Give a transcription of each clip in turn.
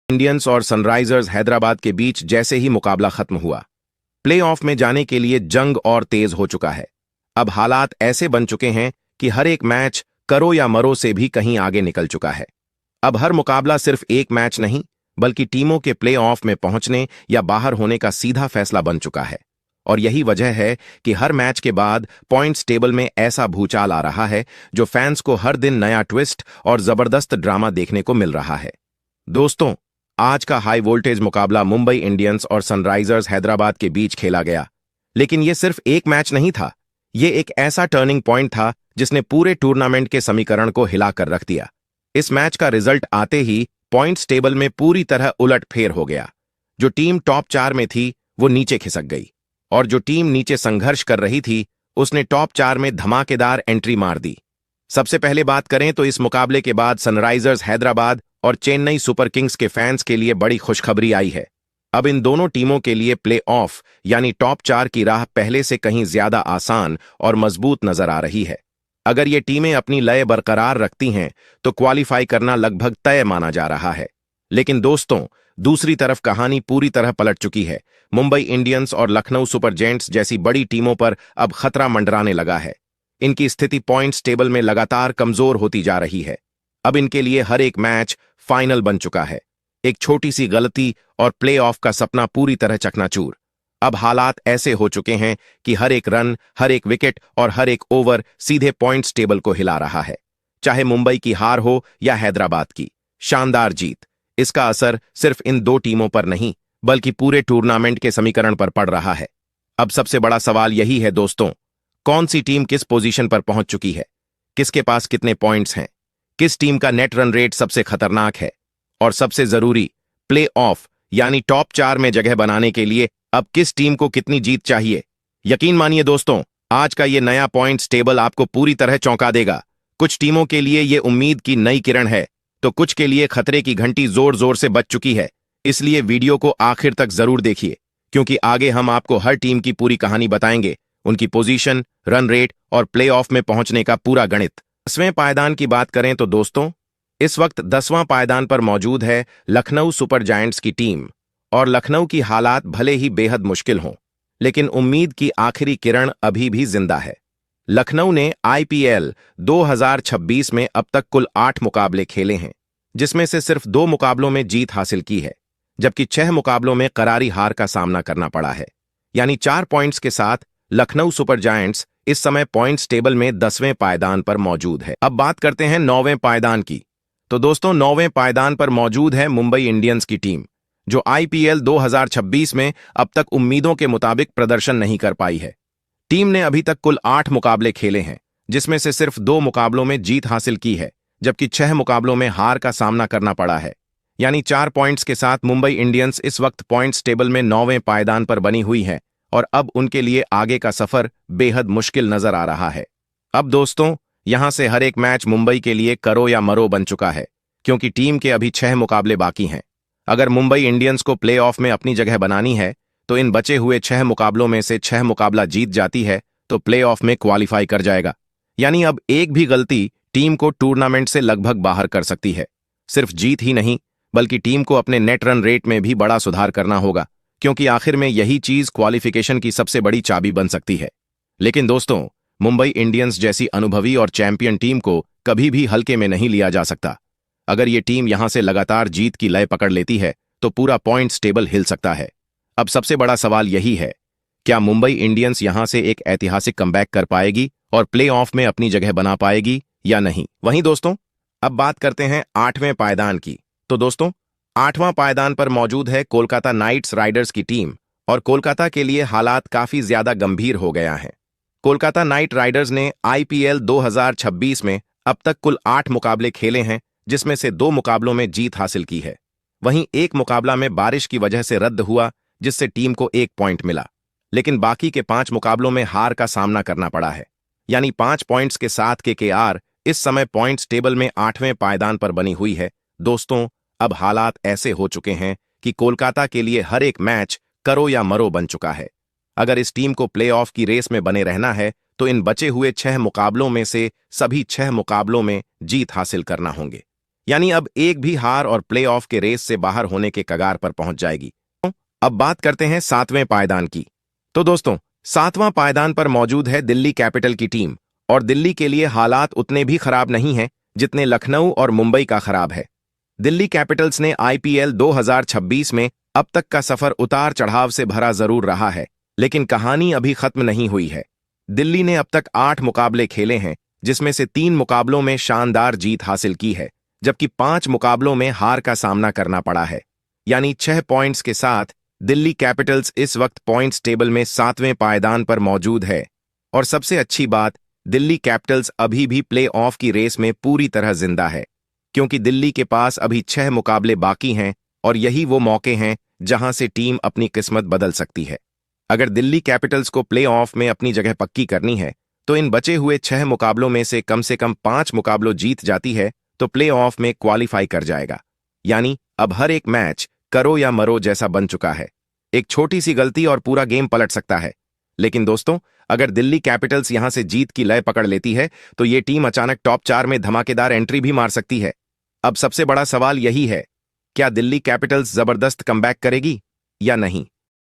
Indians और Sunrisers Hyderabad के बीच जैसे ही मुकाबला खत्म हुआ, प्लेऑफ में जाने के लिए जंग और तेज हो चुका है। अब हालात ऐसे बन चुके हैं कि हर एक मैच करो या मरो से भी कहीं आगे निकल चुका है। अब हर मुकाबला सिर्फ एक मैच नहीं, बल्कि टीमों के प्लेऑफ में पहुंचने या बाहर होने का सीधा फैसला बन चुका है। और यही वजह है कि हर मैच के बाद पॉइंट्स टेबल में ऐसा भूचाल आ रहा है जो फैंस को हर दिन नया ट्विस्ट और जबरदस्त ड्रामा देखने को मिल रहा है। दोस्तों, आज का हाई वोल्टेज मुकाबला मुंबई इंडियंस और सनराइजर्स हैदराबाद के बीच खेला गया। लेकिन यह सिर्फ एक मैच नहीं था, यह एक ऐसा टर्निंग पॉइंट था जिसने पूरे टूर्नामेंट के समीकरण को हिलाकर रख दिया। इस मैच का रिजल्ट आते ही पॉइंट्स टेबल में पूरी तरह उलटफेर हो गया। जो टीम टॉप 4 में थी वो नीचे खिसक गई, और जो टीम नीचे संघर्ष कर रही थी उसने टॉप 4 में धमाकेदार एंट्री मार दी। सबसे पहले बात करें तो इस मुकाबले के बाद सनराइजर्स हैदराबाद और चेन्नई सुपर किंग्स के फैंस के लिए बड़ी खुशखबरी आई है। अब इन दोनों टीमों के लिए प्ले ऑफ यानी टॉप 4 की राह पहले से कहीं ज्यादा आसान और मजबूत नजर आ रही है। अगर ये टीमें अपनी लय बरकरार रखती हैं तो क्वालिफाई करना लगभग तय माना जा रहा है। लेकिन दोस्तों, दूसरी तरफ कहानी पूरी तरह पलट चुकी है। मुंबई इंडियंस और लखनऊ सुपर जायंट्स जैसी बड़ी टीमों पर अब खतरा मंडराने लगा है। इनकी स्थिति पॉइंट्स टेबल में लगातार कमजोर होती जा रही है। अब इनके लिए हर एक मैच फाइनल बन चुका है। एक छोटी सी गलती और प्लेऑफ का सपना पूरी तरह चकनाचूर। अब हालात ऐसे हो चुके हैं कि हर एक रन, हर एक विकेट और हर एक ओवर सीधे पॉइंट्स टेबल को हिला रहा है। चाहे मुंबई की हार हो या हैदराबाद की शानदार जीत, इसका असर सिर्फ इन दो टीमों पर नहीं बल्कि पूरे टूर्नामेंट के समीकरण पर पड़ रहा है। अब सबसे बड़ा सवाल यही है दोस्तों, कौन सी टीम किस पोजीशन पर पहुंच चुकी है, किसके पास कितने पॉइंट्स हैं, किस टीम का नेट रन रेट सबसे खतरनाक है, और सबसे जरूरी, प्ले ऑफ यानी टॉप 4 में जगह बनाने के लिए अब किस टीम को कितनी जीत चाहिए। यकीन मानिए दोस्तों, आज का ये नया पॉइंट्स टेबल आपको पूरी तरह चौंका देगा। कुछ टीमों के लिए ये उम्मीद की नई किरण है, तो कुछ के लिए खतरे की घंटी जोर जोर से बज चुकी है। इसलिए वीडियो को आखिर तक जरूर देखिए, क्योंकि आगे हम आपको हर टीम की पूरी कहानी बताएंगे, उनकी पोजीशन, रन रेट और प्ले ऑफ में पहुंचने का पूरा गणित। 10वें पायदान की बात करें तो दोस्तों, इस वक्त 10वां पायदान पर मौजूद है लखनऊ सुपर जायंट्स की टीम। और लखनऊ की हालात भले ही बेहद मुश्किल हों, लेकिन उम्मीद की आखिरी किरण अभी भी जिंदा है। लखनऊ ने आईपीएल 2026 में अब तक कुल 8 मुकाबले खेले हैं, जिसमें से सिर्फ 2 मुकाबलों में जीत हासिल की है, जबकि 6 मुकाबलों में करारी हार का सामना करना पड़ा है। यानी 4 पॉइंट्स के साथ लखनऊ सुपर जायंट्स इस समय पॉइंट्स टेबल में 10वें पायदान पर मौजूद है। अब बात करते हैं 9वें पायदान की। तो दोस्तों, 9वें पायदान पर मौजूद है मुंबई इंडियंस की टीम, जो आईपीएल 2026 में अब तक उम्मीदों के मुताबिक प्रदर्शन नहीं कर पाई है। टीम ने अभी तक कुल 8 मुकाबले खेले हैं, जिसमें से सिर्फ 2 मुकाबलों में जीत हासिल की है, जबकि 6 मुकाबलों में हार का सामना करना पड़ा है। यानी 4 पॉइंट्स के साथ मुंबई इंडियंस इस वक्त पॉइंट्स टेबल में 9वें पायदान पर बनी हुई है, और अब उनके लिए आगे का सफर बेहद मुश्किल नजर आ रहा है। अब दोस्तों, यहां से हर एक मैच मुंबई के लिए करो या मरो बन चुका है, क्योंकि टीम के अभी 6 मुकाबले बाकी हैं। अगर मुंबई इंडियंस को प्लेऑफ में अपनी जगह बनानी है तो इन बचे हुए 6 मुकाबलों में से 6 मुकाबला जीत जाती है तो प्लेऑफ में क्वालिफाई कर जाएगा। यानी अब एक भी गलती टीम को टूर्नामेंट से लगभग बाहर कर सकती है। सिर्फ जीत ही नहीं, बल्कि टीम को अपने नेट रन रेट में भी बड़ा सुधार करना होगा, क्योंकि आखिर में यही चीज क्वालिफिकेशन की सबसे बड़ी चाबी बन सकती है। लेकिन दोस्तों, मुंबई इंडियंस जैसी अनुभवी और चैंपियन टीम को कभी भी हल्के में नहीं लिया जा सकता। अगर ये टीम यहां से लगातार जीत की लय पकड़ लेती है तो पूरा पॉइंट्स टेबल हिल सकता है। अब सबसे बड़ा सवाल यही है, क्या मुंबई इंडियंस यहां से एक ऐतिहासिक कमबैक कर पाएगी और प्ले ऑफ में अपनी जगह बना पाएगी या नहीं। वहीं दोस्तों, अब बात करते हैं 8वें पायदान की। तो दोस्तों, 8वां पायदान पर मौजूद है कोलकाता नाइट्स राइडर्स की टीम, और कोलकाता के लिए हालात काफी ज्यादा गंभीर हो गया है। कोलकाता नाइट राइडर्स ने आईपीएल 2026 में अब तक कुल 8 मुकाबले खेले हैं, जिसमें से 2 मुकाबलों में जीत हासिल की है। वहीं एक मुकाबला में बारिश की वजह से रद्द हुआ, जिससे टीम को 1 पॉइंट मिला। लेकिन बाकी के 5 मुकाबलों में हार का सामना करना पड़ा है। यानी 5 पॉइंट्स के साथ केकेआर इस समय पॉइंट्स टेबल में 8वें पायदान पर बनी हुई है। दोस्तों, अब हालात ऐसे हो चुके हैं कि कोलकाता के लिए हर एक मैच करो या मरो बन चुका है। अगर इस टीम को प्लेऑफ की रेस में बने रहना है तो इन बचे हुए 6 मुकाबलों में से सभी 6 मुकाबलों में जीत हासिल करना होंगे। यानी अब एक भी हार और प्लेऑफ के रेस से बाहर होने के कगार पर पहुंच जाएगी। अब बात करते हैं सातवें पायदान की। तो दोस्तों, सातवां पायदान पर मौजूद है दिल्ली कैपिटल की टीम। और दिल्ली के लिए हालात उतने भी खराब नहीं हैं जितने लखनऊ और मुंबई का खराब है। दिल्ली कैपिटल्स ने आईपीएल 2026 में अब तक का सफर उतार चढ़ाव से भरा जरूर रहा है, लेकिन कहानी अभी खत्म नहीं हुई है। दिल्ली ने अब तक 8 मुकाबले खेले हैं, जिसमें से 3 मुकाबलों में शानदार जीत हासिल की है, जबकि 5 मुकाबलों में हार का सामना करना पड़ा है। यानी 6 पॉइंट्स के साथ दिल्ली कैपिटल्स इस वक्त पॉइंट्स टेबल में 7वें पायदान पर मौजूद है। और सबसे अच्छी बात, दिल्ली कैपिटल्स अभी भी प्ले ऑफ की रेस में पूरी तरह जिंदा है, क्योंकि दिल्ली के पास अभी 6 मुकाबले बाकी हैं और यही वो मौके हैं जहां से टीम अपनी किस्मत बदल सकती है। अगर दिल्ली कैपिटल्स को प्ले ऑफ में अपनी जगह पक्की करनी है तो इन बचे हुए 6 मुकाबलों में से कम 5 मुकाबलों जीत जाती है तो प्ले ऑफ में क्वालिफाई कर जाएगा। यानी अब हर एक मैच करो या मरो जैसा बन चुका है। एक छोटी सी गलती और पूरा गेम पलट सकता है। लेकिन दोस्तों, अगर दिल्ली कैपिटल्स यहां से जीत की लय पकड़ लेती है तो ये टीम अचानक टॉप 4 में धमाकेदार एंट्री भी मार सकती है। अब सबसे बड़ा सवाल यही है, क्या दिल्ली कैपिटल्स जबरदस्त कमबैक करेगी या नहीं?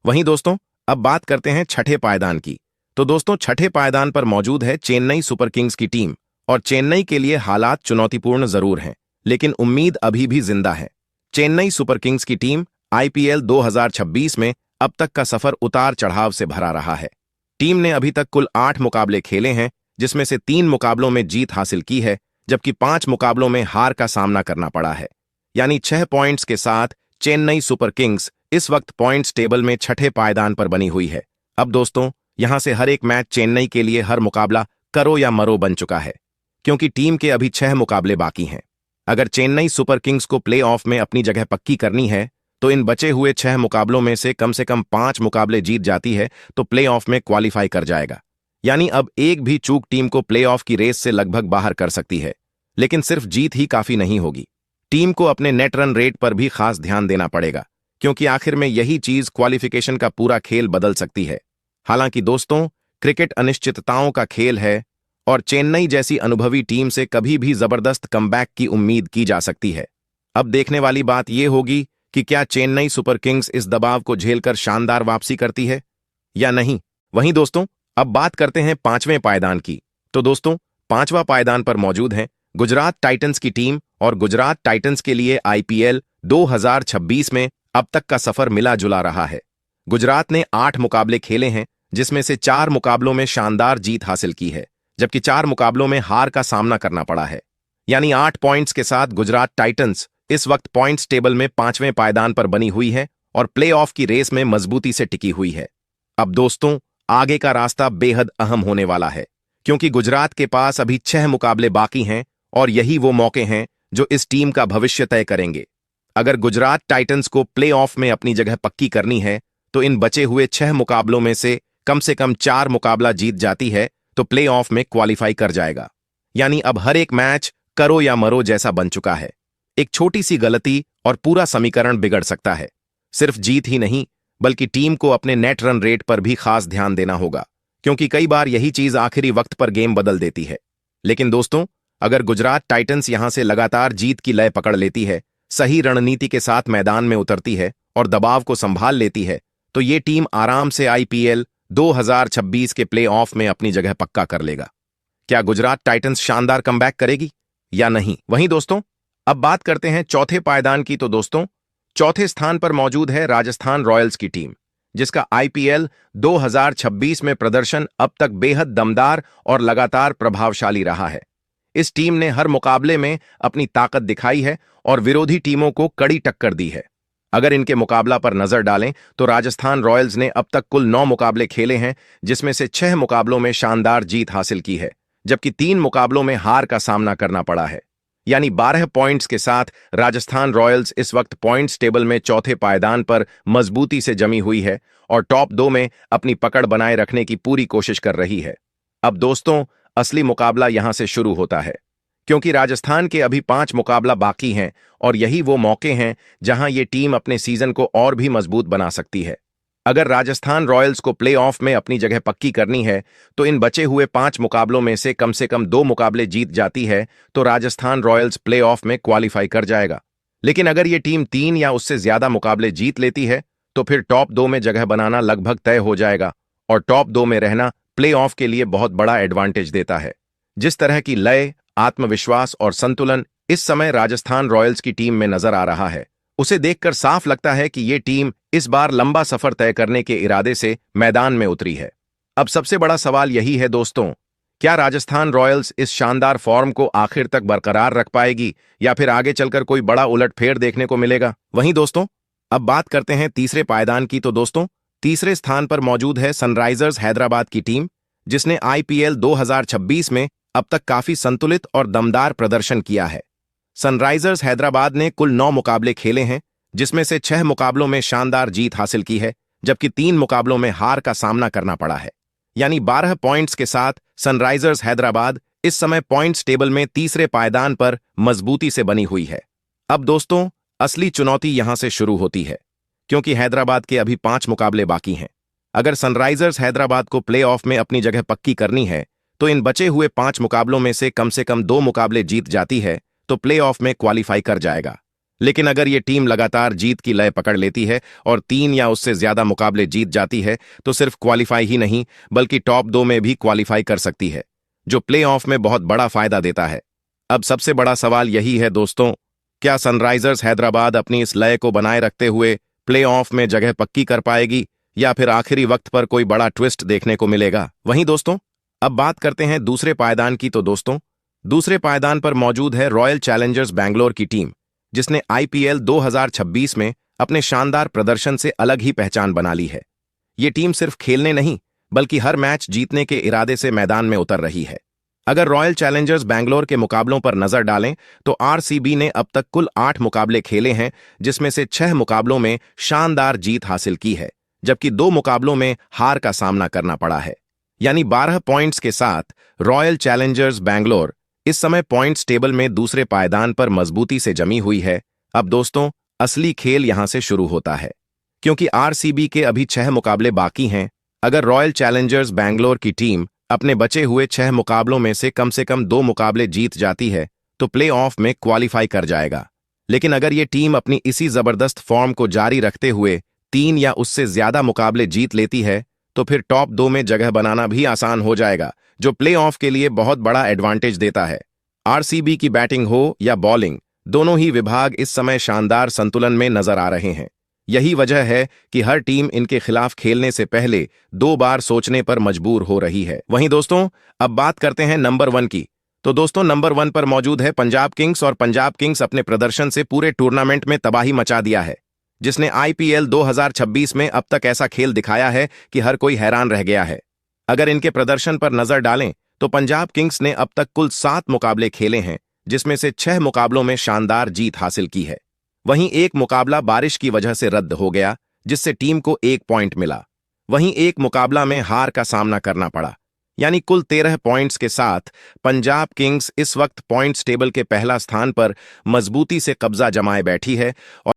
वहीं दोस्तों, अब बात करते हैं छठे पायदान की। तो दोस्तों, छठे पायदान पर मौजूद है चेन्नई सुपर किंग्स की टीम। और चेन्नई के लिए हालात चुनौतीपूर्ण जरूर हैं, लेकिन उम्मीद अभी भी जिंदा है। चेन्नई सुपर किंग्स की टीम आईपीएल 2026 में अब तक का सफर उतार चढ़ाव से भरा रहा है। टीम ने अभी तक कुल 8 मुकाबले खेले हैं, जिसमें से 3 मुकाबलों में जीत हासिल की है, जबकि 5 मुकाबलों में हार का सामना करना पड़ा है। यानी 6 पॉइंट्स के साथ चेन्नई सुपर किंग्स इस वक्त पॉइंट्स टेबल में छठे पायदान पर बनी हुई है। अब दोस्तों, यहां से हर एक मैच चेन्नई के लिए हर मुकाबला करो या मरो बन चुका है, क्योंकि टीम के अभी 6 मुकाबले बाकी हैं। अगर चेन्नई सुपर किंग्स को प्ले ऑफ में अपनी जगह पक्की करनी है तो इन बचे हुए 6 मुकाबलों में से कम 5 मुकाबले जीत जाती है तो प्ले ऑफ में क्वालिफाई कर जाएगा। यानी अब एक भी चूक टीम को प्ले ऑफ की रेस से लगभग बाहर कर सकती है। लेकिन सिर्फ जीत ही काफी नहीं होगी, टीम को अपने नेट रन रेट पर भी खास ध्यान देना पड़ेगा, क्योंकि आखिर में यही चीज क्वालिफिकेशन का पूरा खेल बदल सकती है। हालांकि दोस्तों, क्रिकेट अनिश्चितताओं का खेल है और चेन्नई जैसी अनुभवी टीम से कभी भी जबरदस्त कमबैक की उम्मीद की जा सकती है। अब देखने वाली बात यह होगी कि क्या चेन्नई सुपर किंग्स इस दबाव को झेलकर शानदार वापसी करती है या नहीं। वहीं दोस्तों, अब बात करते हैं 5वें पायदान की। तो दोस्तों, 5वां पायदान पर मौजूद है गुजरात टाइटंस की टीम। और गुजरात टाइटंस के लिए आईपीएल 2026 में अब तक का सफर मिला जुला रहा है। गुजरात ने 8 मुकाबले खेले हैं, जिसमें से 4 मुकाबलों में शानदार जीत हासिल की है, जबकि 4 मुकाबलों में हार का सामना करना पड़ा है। यानी 8 पॉइंट्स के साथ गुजरात टाइटंस इस वक्त पॉइंट्स टेबल में 5वें पायदान पर बनी हुई है और प्ले ऑफ की रेस में मजबूती से टिकी हुई है। अब दोस्तों, आगे का रास्ता बेहद अहम होने वाला है, क्योंकि गुजरात के पास अभी 6 मुकाबले बाकी हैं और यही वो मौके हैं जो इस टीम का भविष्य तय करेंगे। अगर गुजरात टाइटंस को प्ले ऑफ में अपनी जगह पक्की करनी है तो इन बचे हुए 6 मुकाबलों में से कम 4 मुकाबला जीत जाती है तो प्ले ऑफ में क्वालिफाई कर जाएगा। यानी अब हर एक मैच करो या मरो जैसा बन चुका है। एक छोटी सी गलती और पूरा समीकरण बिगड़ सकता है। सिर्फ जीत ही नहीं, बल्कि टीम को अपने नेट रन रेट पर भी खास ध्यान देना होगा, क्योंकि कई बार यही चीज आखिरी वक्त पर गेम बदल देती है। लेकिन दोस्तों, अगर गुजरात टाइटंस यहां से लगातार जीत की लय पकड़ लेती है, सही रणनीति के साथ मैदान में उतरती है और दबाव को संभाल लेती है, तो ये टीम आराम से आईपीएल 2026 के प्ले ऑफ में अपनी जगह पक्का कर लेगा। क्या गुजरात टाइटंस शानदार कमबैक करेगी या नहीं? वहीं दोस्तों, अब बात करते हैं चौथे पायदान की। तो दोस्तों, चौथे स्थान पर मौजूद है राजस्थान रॉयल्स की टीम, जिसका आईपीएल 2026 में प्रदर्शन अब तक बेहद दमदार और लगातार प्रभावशाली रहा है। इस टीम ने हर मुकाबले में अपनी ताकत दिखाई है और विरोधी टीमों को कड़ी टक्कर दी है। अगर इनके मुकाबला पर नजर डालें तो राजस्थान रॉयल्स ने अब तक कुल 9 मुकाबले खेले हैं, जिसमें से 6 मुकाबलों में शानदार जीत हासिल की है, जबकि 3 मुकाबलों में हार का सामना करना पड़ा है। यानी 12 पॉइंट्स के साथ राजस्थान रॉयल्स इस वक्त पॉइंट्स टेबल में चौथे पायदान पर मजबूती से जमी हुई है और टॉप 2 में अपनी पकड़ बनाए रखने की पूरी कोशिश कर रही है। अब दोस्तों, असली मुकाबला यहां से शुरू होता है, क्योंकि राजस्थान के अभी 5 मुकाबला बाकी हैं और यही वो मौके हैं जहां ये टीम अपने सीजन को और भी मजबूत बना सकती है। अगर राजस्थान रॉयल्स को प्लेऑफ में अपनी जगह पक्की करनी है तो इन बचे हुए 5 मुकाबलों में से कम 2 मुकाबले जीत जाती है तो राजस्थान रॉयल्स प्लेऑफ में क्वालिफाई कर जाएगा। लेकिन अगर ये टीम 3 या उससे ज्यादा मुकाबले जीत लेती है तो फिर टॉप 2 में जगह बनाना लगभग तय हो जाएगा और टॉप 2 में रहना प्लेऑफ के लिए बहुत बड़ा एडवांटेज देता है। जिस तरह की लय, आत्मविश्वास और संतुलन इस समय राजस्थान रॉयल्स की टीम में नजर आ रहा है, उसे देखकर साफ लगता है कि ये टीम इस बार लंबा सफर तय करने के इरादे से मैदान में उतरी है। अब सबसे बड़ा सवाल यही है दोस्तों, क्या राजस्थान रॉयल्स इस शानदार फॉर्म को आखिर तक बरकरार रख पाएगी या फिर आगे चलकर कोई बड़ा उलटफेर देखने को मिलेगा? वहीं दोस्तों, अब बात करते हैं तीसरे पायदान की। तो दोस्तों, तीसरे स्थान पर मौजूद है सनराइजर्स हैदराबाद की टीम, जिसने आईपीएल 2026 में अब तक काफी संतुलित और दमदार प्रदर्शन किया है। सनराइजर्स हैदराबाद ने कुल 9 मुकाबले खेले हैं, जिसमें से 6 मुकाबलों में शानदार जीत हासिल की है, जबकि 3 मुकाबलों में हार का सामना करना पड़ा है। यानी 12 पॉइंट्स के साथ सनराइजर्स हैदराबाद इस समय पॉइंट्स टेबल में तीसरे पायदान पर मजबूती से बनी हुई है। अब दोस्तों, असली चुनौती यहां से शुरू होती है, क्योंकि हैदराबाद के अभी 5 मुकाबले बाकी हैं। अगर सनराइजर्स हैदराबाद को प्लेऑफ में अपनी जगह पक्की करनी है तो इन बचे हुए 5 मुकाबलों में से कम 2 मुकाबले जीत जाती है तो प्लेऑफ में क्वालिफाई कर जाएगा। लेकिन अगर ये टीम लगातार जीत की लय पकड़ लेती है और 3 या उससे ज्यादा मुकाबले जीत जाती है तो सिर्फ क्वालिफाई ही नहीं बल्कि टॉप 2 में भी क्वालिफाई कर सकती है, जो प्लेऑफ में बहुत बड़ा फायदा देता है। अब सबसे बड़ा सवाल यही है दोस्तों, क्या सनराइजर्स हैदराबाद अपनी इस लय को बनाए रखते हुए प्लेऑफ में जगह पक्की कर पाएगी या फिर आखिरी वक्त पर कोई बड़ा ट्विस्ट देखने को मिलेगा? वहीं दोस्तों, अब बात करते हैं दूसरे पायदान की। तो दोस्तों, दूसरे पायदान पर मौजूद है रॉयल चैलेंजर्स बैंगलोर की टीम, जिसने आईपीएल 2026 में अपने शानदार प्रदर्शन से अलग ही पहचान बना ली है। ये टीम सिर्फ खेलने नहीं बल्कि हर मैच जीतने के इरादे से मैदान में उतर रही है। अगर रॉयल चैलेंजर्स बैंगलोर के मुकाबलों पर नजर डालें तो आरसीबी ने अब तक कुल 8 मुकाबले खेले हैं, जिसमें से 6 मुकाबलों में शानदार जीत हासिल की है, जबकि 2 मुकाबलों में हार का सामना करना पड़ा है। यानी 12 पॉइंट्स के साथ रॉयल चैलेंजर्स बैंगलोर इस समय पॉइंट्स टेबल में दूसरे पायदान पर मजबूती से जमी हुई है। अब दोस्तों, असली खेल यहां से शुरू होता है, क्योंकि आरसीबी के अभी 6 मुकाबले बाकी हैं। अगर रॉयल चैलेंजर्स बैंगलोर की टीम अपने बचे हुए 6 मुकाबलों में से कम 2 मुकाबले जीत जाती है तो प्लेऑफ में क्वालिफाई कर जाएगा। लेकिन अगर ये टीम अपनी इसी जबरदस्त फॉर्म को जारी रखते हुए 3 या उससे ज्यादा मुकाबले जीत लेती है तो फिर टॉप 2 में जगह बनाना भी आसान हो जाएगा, जो प्लेऑफ के लिए बहुत बड़ा एडवांटेज देता है। आरसीबी की बैटिंग हो या बॉलिंग, दोनों ही विभाग इस समय शानदार संतुलन में नजर आ रहे हैं। यही वजह है कि हर टीम इनके खिलाफ खेलने से पहले 2 बार सोचने पर मजबूर हो रही है। वहीं दोस्तों, अब बात करते हैं नंबर 1 की। तो दोस्तों, नंबर 1 पर मौजूद है पंजाब किंग्स, और पंजाब किंग्स अपने प्रदर्शन से पूरे टूर्नामेंट में तबाही मचा दिया है, जिसने आईपीएल 2026 में अब तक ऐसा खेल दिखाया है कि हर कोई हैरान रह गया है। अगर इनके प्रदर्शन पर नजर डालें तो पंजाब किंग्स ने अब तक कुल 7 मुकाबले खेले हैं, जिसमें से 6 मुकाबलों में शानदार जीत हासिल की है। वहीं एक मुकाबला बारिश की वजह से रद्द हो गया, जिससे टीम को 1 पॉइंट मिला। वहीं एक मुकाबला में हार का सामना करना पड़ा। यानी कुल 13 पॉइंट्स के साथ पंजाब किंग्स इस वक्त पॉइंट्स टेबल के पहला स्थान पर मजबूती से कब्जा जमाए बैठी है और